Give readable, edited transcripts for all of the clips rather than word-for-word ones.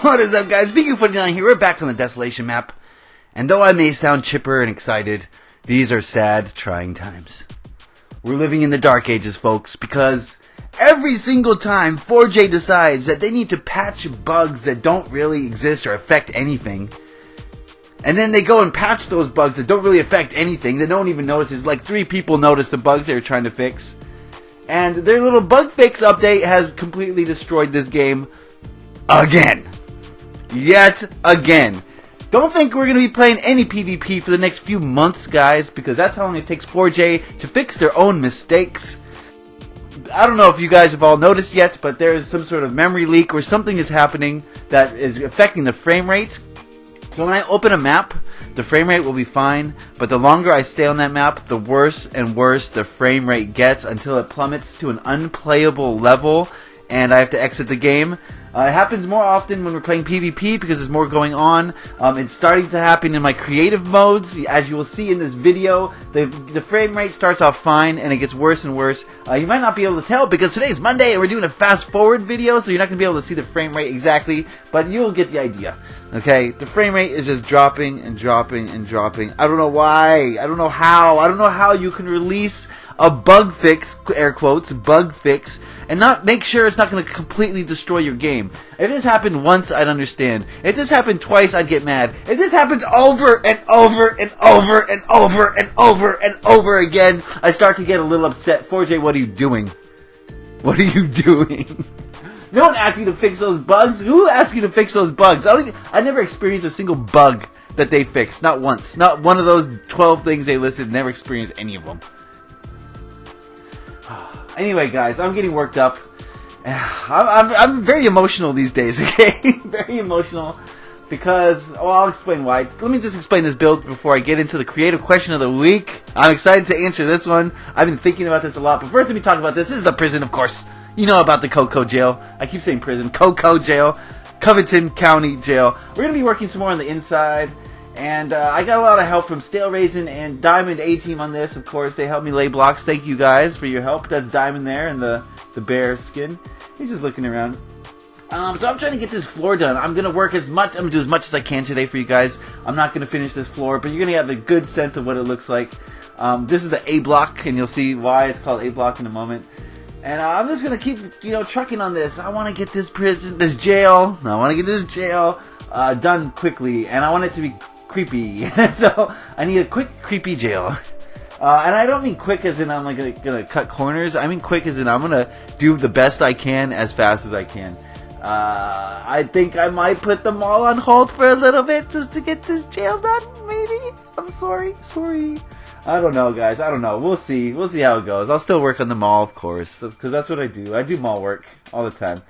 What is up, guys? Beancrew49 here. We're back on the Desolation map. And though I may sound chipper and excited, these are sad, trying times. We're living in the dark ages, folks, because every single time 4J decides that they need to patch bugs that don't really exist or affect anything, and then they go and patch those bugs that don't really affect anything, that no one even notices. Like 3 people notice the bugs they were trying to fix. And their little bug fix update has completely destroyed this game again. Yet again. Don't think we're going to be playing any PvP for the next few months, guys, because that's how long it takes 4J to fix their own mistakes. I don't know if you guys have all noticed yet, but there is some sort of memory leak or something is happening that is affecting the frame rate. So when I open a map, the frame rate will be fine, but the longer I stay on that map, the worse and worse the frame rate gets until it plummets to an unplayable level and I have to exit the game. It happens more often when we're playing PvP because there's more going on. It's starting to happen in my creative modes. As you will see in this video, the frame rate starts off fine and it gets worse and worse. You might not be able to tell because today's Monday and we're doing a fast forward video, so you're not going to be able to see the frame rate exactly, but you'll get the idea. Okay, the frame rate is just dropping and dropping and dropping. I don't know why. I don't know how. I don't know how you can release a bug fix, air quotes, bug fix, and not make sure it's not going to completely destroy your game. If this happened once, I'd understand. If this happened twice, I'd get mad. If this happens over and over and over and over and over and over again, I start to get a little upset. 4J, what are you doing? What are you doing? No one asked you to fix those bugs. Who asked you to fix those bugs? I never experienced a single bug that they fixed. Not once. Not one of those 12 things they listed. Never experienced any of them. Anyway, guys, I'm getting worked up. I'm very emotional these days, okay? Very emotional because, well, I'll explain why. Let me just explain this build before I get into the creative question of the week. I'm excited to answer this one. I've been thinking about this a lot, but first let me talk about this. This is the prison, of course. You know about the CoCo Jail. I keep saying prison. CoCo Jail. Coveton County Jail. We're going to be working some more on the inside. And I got a lot of help from Stale Raisin and Diamond A-Team on this, of course. They helped me lay blocks. Thank you guys for your help. That's Diamond there in the bear skin. He's just looking around. So I'm trying to get this floor done. I'm going to do as much as I can today for you guys. I'm not going to finish this floor, but you're going to have a good sense of what it looks like. This is the A block, and you'll see why it's called A block in a moment. And I'm just going to keep, trucking on this. I want to get this jail done quickly, and I want it to be creepy. So I need a quick creepy jail. And I don't mean quick as in I'm like gonna cut corners. I mean quick as in I'm gonna do the best I can as fast as I can. I think I might put them all on hold for a little bit just to get this jail done, maybe. I'm sorry. I don't know, guys. I don't know. We'll see how it goes. I'll still work on the mall, of course, because that's what I do. I do mall work all the time.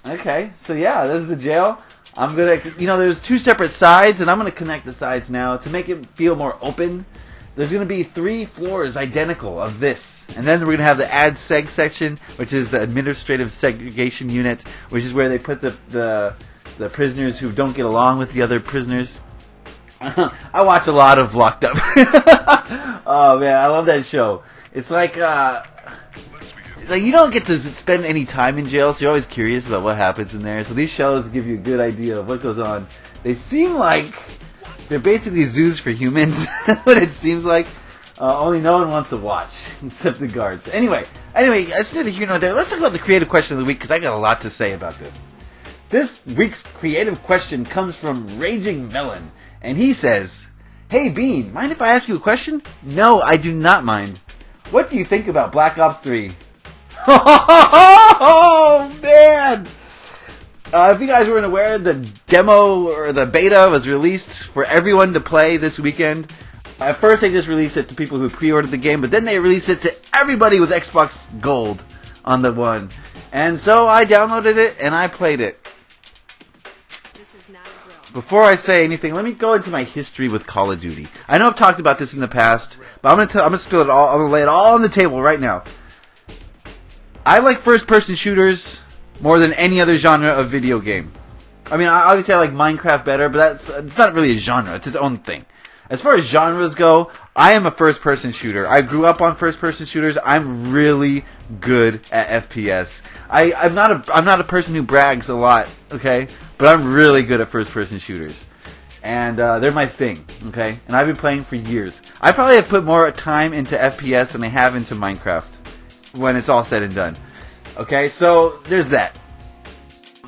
Okay, so yeah, this is the jail. I'm going to, there's 2 separate sides, and I'm going to connect the sides now to make it feel more open. There's going to be 3 floors identical of this. And then we're going to have the ad seg section, which is the administrative segregation unit, which is where they put the prisoners who don't get along with the other prisoners. I watch a lot of Locked Up. Oh, man, I love that show. It's like you don't get to spend any time in jail, so you're always curious about what happens in there. So these shows give you a good idea of what goes on. They seem like they're basically zoos for humans. That's what it seems like. Only no one wants to watch, except the guards. Anyway, it's neither here nor there. Let's talk about the creative question of the week, because I got a lot to say about this. This week's creative question comes from Raging Melon, and he says, "Hey Bean, mind if I ask you a question?" "No, I do not mind." "What do you think about Black Ops 3? Oh, man! If you guys weren't aware, the demo or the beta was released for everyone to play this weekend. At first, they just released it to people who pre-ordered the game, but then they released it to everybody with Xbox Gold on the one. And so I downloaded it and I played it. Before I say anything, let me go into my history with Call of Duty. I know I've talked about this in the past, but I'm gonna spill it all. I'm gonna lay it all on the table right now. I like first-person shooters more than any other genre of video game. I mean, obviously I like Minecraft better, but it's not really a genre. It's its own thing. As far as genres go, I am a first-person shooter. I grew up on first-person shooters. I'm really good at FPS. I'm not a person who brags a lot, okay? But I'm really good at first-person shooters. And they're my thing, okay? And I've been playing for years. I probably have put more time into FPS than I have into Minecraft when it's all said and done. Okay, so there's that.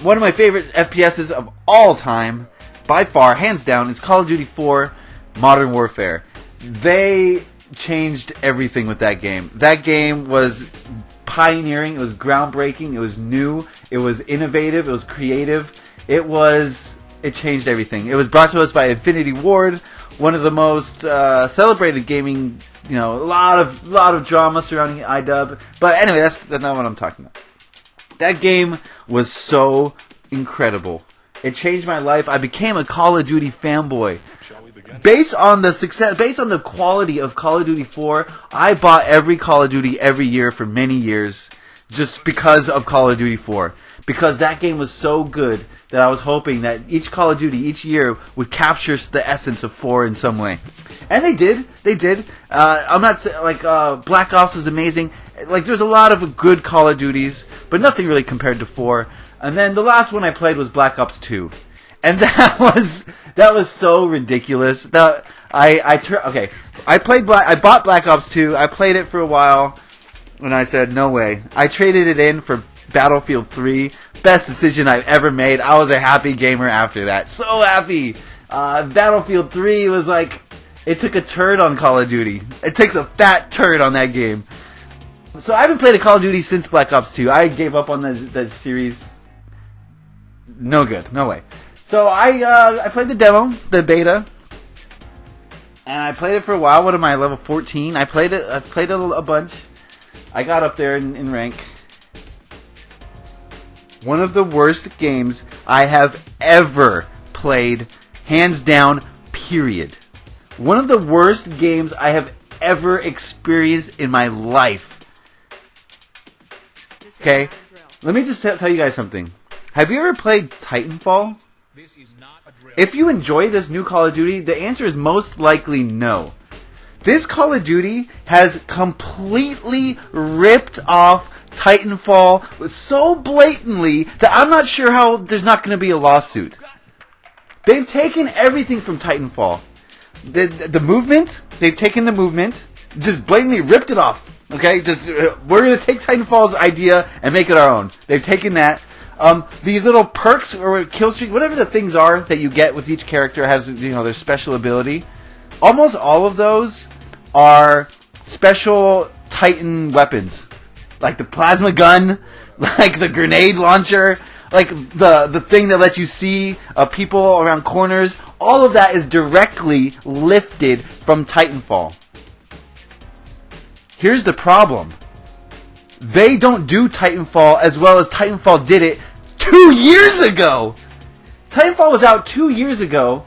One of my favorite FPSs of all time, by far, hands down, is Call of Duty 4 Modern Warfare. They changed everything with that game. That game was pioneering, it was groundbreaking, it was new, it was innovative, it was creative, it changed everything. It was brought to us by Infinity Ward, one of the most celebrated gaming, a lot of drama surrounding iDub. But anyway, that's not what I'm talking about. That game was so incredible. It changed my life. I became a Call of Duty fanboy. Based on the quality of Call of Duty 4, I bought every Call of Duty every year for many years just because of Call of Duty 4. Because that game was so good that I was hoping that each Call of Duty each year would capture the essence of 4 in some way. And they did. I'm not saying, Black Ops was amazing. There's a lot of good Call of Duties, but nothing really compared to 4. And then the last one I played was Black Ops 2. And that was so ridiculous. I bought Black Ops 2. I played it for a while, and I said no way. I traded it in for Battlefield 3. Best decision I've ever made. I was a happy gamer after that. So happy. Battlefield 3 was it took a turd on Call of Duty. It takes a fat turd on that game. So I haven't played a Call of Duty since Black Ops 2. I gave up on the series. No good. No way. So I played the demo, the beta, and I played it for a while. What am I, level 14? I played it a bunch. I got up there in rank. One of the worst games I have ever played, hands down, period. One of the worst games I have ever experienced in my life. Okay, let me just tell you guys something. Have you ever played Titanfall? If you enjoy this new Call of Duty, the answer is most likely no. This Call of Duty has completely ripped off Titanfall so blatantly that I'm not sure how there's not going to be a lawsuit. They've taken everything from Titanfall. The movement, they've taken the movement, just blatantly ripped it off. Okay, we're going to take Titanfall's idea and make it our own. They've taken that. These little perks or kill streak, whatever the things are that you get with each character has, their special ability. Almost all of those are special Titan weapons. Like the plasma gun, like the grenade launcher, like the thing that lets you see people around corners. All of that is directly lifted from Titanfall. Here's the problem. They don't do Titanfall as well as Titanfall did it 2 years ago. Titanfall was out 2 years ago.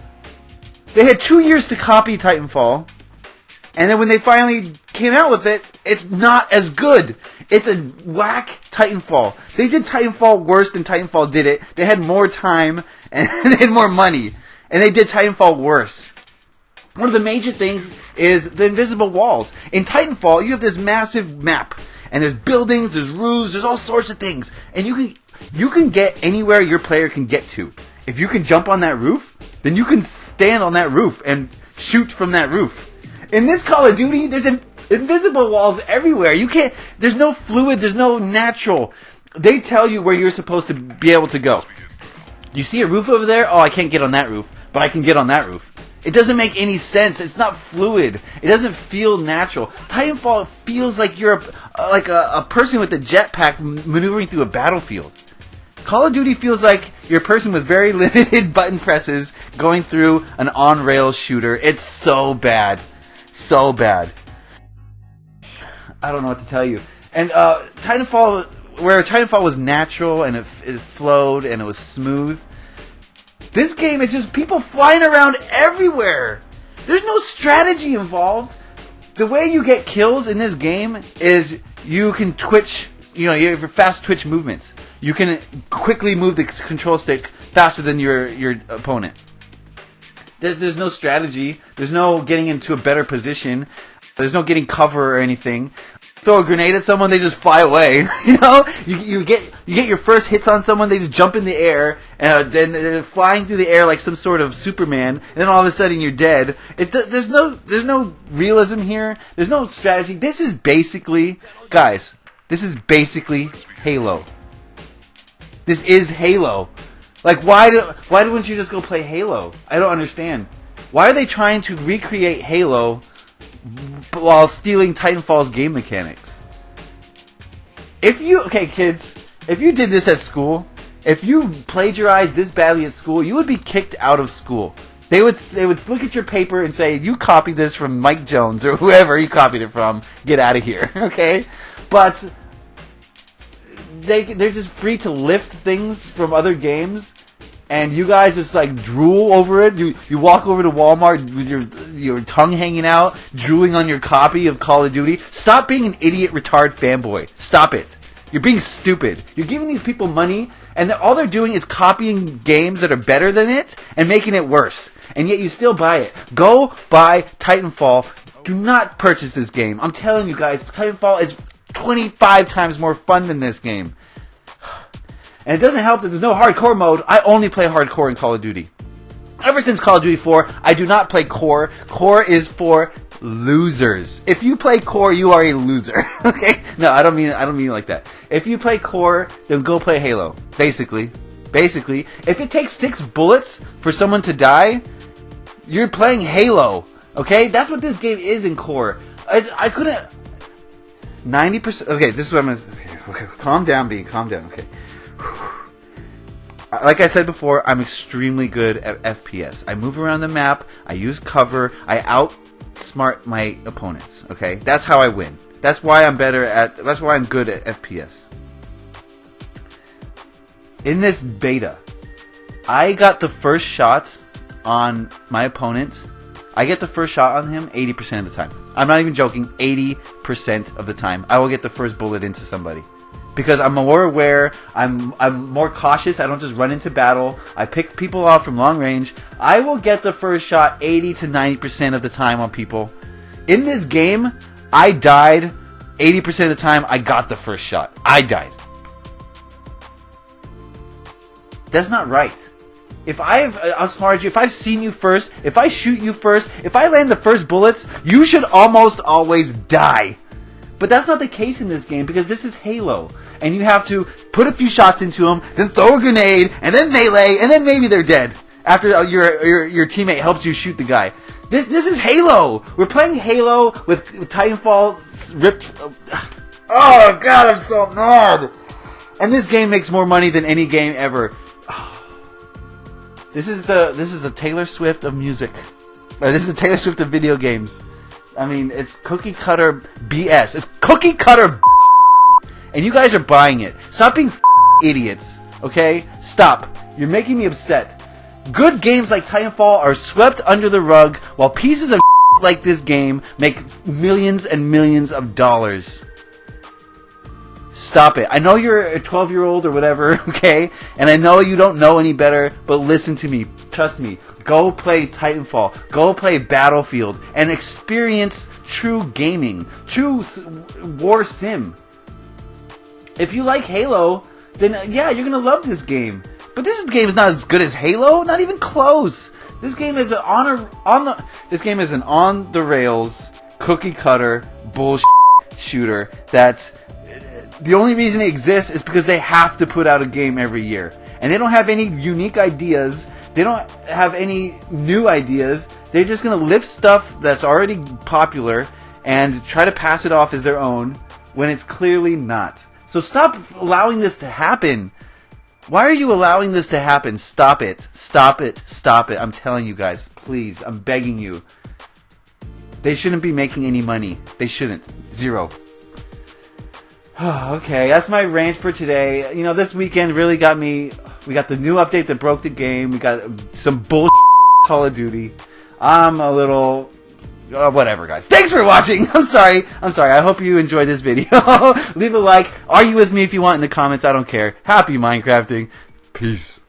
They had 2 years to copy Titanfall. And then when they finally came out with it, it's not as good. It's a whack Titanfall. They did Titanfall worse than Titanfall did it. They had more time and they had more money. And they did Titanfall worse. One of the major things is the invisible walls. In Titanfall, you have this massive map. And there's buildings, there's roofs, there's all sorts of things. And you can get anywhere your player can get to. If you can jump on that roof, then you can stand on that roof and shoot from that roof. In this Call of Duty, there's invisible walls everywhere. There's no fluid, there's no natural. They tell you where you're supposed to be able to go. You see a roof over there? Oh, I can't get on that roof, but I can get on that roof. It doesn't make any sense. It's not fluid. It doesn't feel natural. Titanfall feels like you're a person with a jetpack maneuvering through a battlefield. Call of Duty feels like you're a person with very limited button presses going through an on-rails shooter. It's so bad. So bad. I don't know what to tell you. And Titanfall, where Titanfall was natural and it flowed and it was smooth, this game is just people flying around everywhere. There's no strategy involved. The way you get kills in this game is you can twitch, you have fast twitch movements. You can quickly move the control stick faster than your opponent. There's no strategy. There's no getting into a better position. There's no getting cover or anything. Throw a grenade at someone, they just fly away. You know, you get your first hits on someone, they just jump in the air, and then they're flying through the air like some sort of Superman. And then all of a sudden you're dead. There's no realism here. There's no strategy. This is basically, guys. This is basically Halo. This is Halo. Like, why wouldn't you just go play Halo? I don't understand. Why are they trying to recreate Halo while stealing Titanfall's game mechanics? Okay, kids, if you did this at school, if you plagiarized this badly at school, you would be kicked out of school. They would look at your paper and say, you copied this from Mike Jones or whoever you copied it from. Get out of here, okay? But they're just free to lift things from other games, and you guys just like drool over it. You walk over to Walmart with your tongue hanging out, drooling on your copy of Call of Duty. Stop being an idiot retard fanboy. Stop it. You're being stupid. You're giving these people money, and all they're doing is copying games that are better than it and making it worse. And yet you still buy it. Go buy Titanfall. Do not purchase this game. I'm telling you guys, Titanfall is 25 times more fun than this game. And it doesn't help that there's no hardcore mode. I only play hardcore in Call of Duty. Ever since Call of Duty 4, I do not play core. Core is for losers. If you play core, you are a loser. Okay? No, I don't mean it like that. If you play core, then go play Halo. Basically, if it takes 6 bullets for someone to die, you're playing Halo. Okay? That's what this game is in core. I couldn't 90%. Okay, this is what I'm gonna. Okay, calm down, B. Calm down. Okay. Like I said before, I'm extremely good at FPS. I move around the map. I use cover. I outsmart my opponents. Okay, that's how I win. That's why I'm good at FPS. In this beta, I got the first shot on my opponent. I get the first shot on him 80% of the time. I'm not even joking. 80% of the time, I will get the first bullet into somebody. Because I'm more aware, I'm more cautious, I don't just run into battle, I pick people off from long range. I will get the first shot 80 to 90% of the time on people. In this game, I died 80% of the time, I got the first shot. I died. That's not right. If I've outsmarted you, if I've seen you first, if I shoot you first, if I land the first bullets, you should almost always die. But that's not the case in this game because this is Halo. And you have to put a few shots into them, then throw a grenade, and then melee, and then maybe they're dead. After your teammate helps you shoot the guy. This is Halo! We're playing Halo with Titanfall ripped... Oh god, I'm so mad! And this game makes more money than any game ever. This is the Taylor Swift of music. This is the Taylor Swift of video games. I mean, it's cookie cutter BS. It's cookie cutter and you guys are buying it. Stop being idiots, okay? Stop. You're making me upset. Good games like Titanfall are swept under the rug, while pieces of like this game make millions and millions of dollars. Stop it. I know you're a 12-year-old or whatever, okay? And I know you don't know any better, but listen to me. Trust me. Go play Titanfall. Go play Battlefield and experience true gaming. True war sim. If you like Halo, then yeah, you're going to love this game. But this game is not as good as Halo. Not even close. This game is an on the rails cookie cutter bullshit shooter that's the only reason it exists is because they have to put out a game every year. And they don't have any unique ideas. They don't have any new ideas. They're just going to lift stuff that's already popular and try to pass it off as their own when it's clearly not. So stop allowing this to happen. Why are you allowing this to happen? Stop it. Stop it. Stop it. I'm telling you guys, please. I'm begging you. They shouldn't be making any money. They shouldn't. Zero. Okay, that's my rant for today. You know, this weekend really got me. We got the new update that broke the game. We got some bullshit Call of Duty. I'm a little... whatever, guys. Thanks for watching. I'm sorry. I hope you enjoyed this video. Leave a like. Argue with me if you want in the comments. I don't care. Happy Minecrafting. Peace.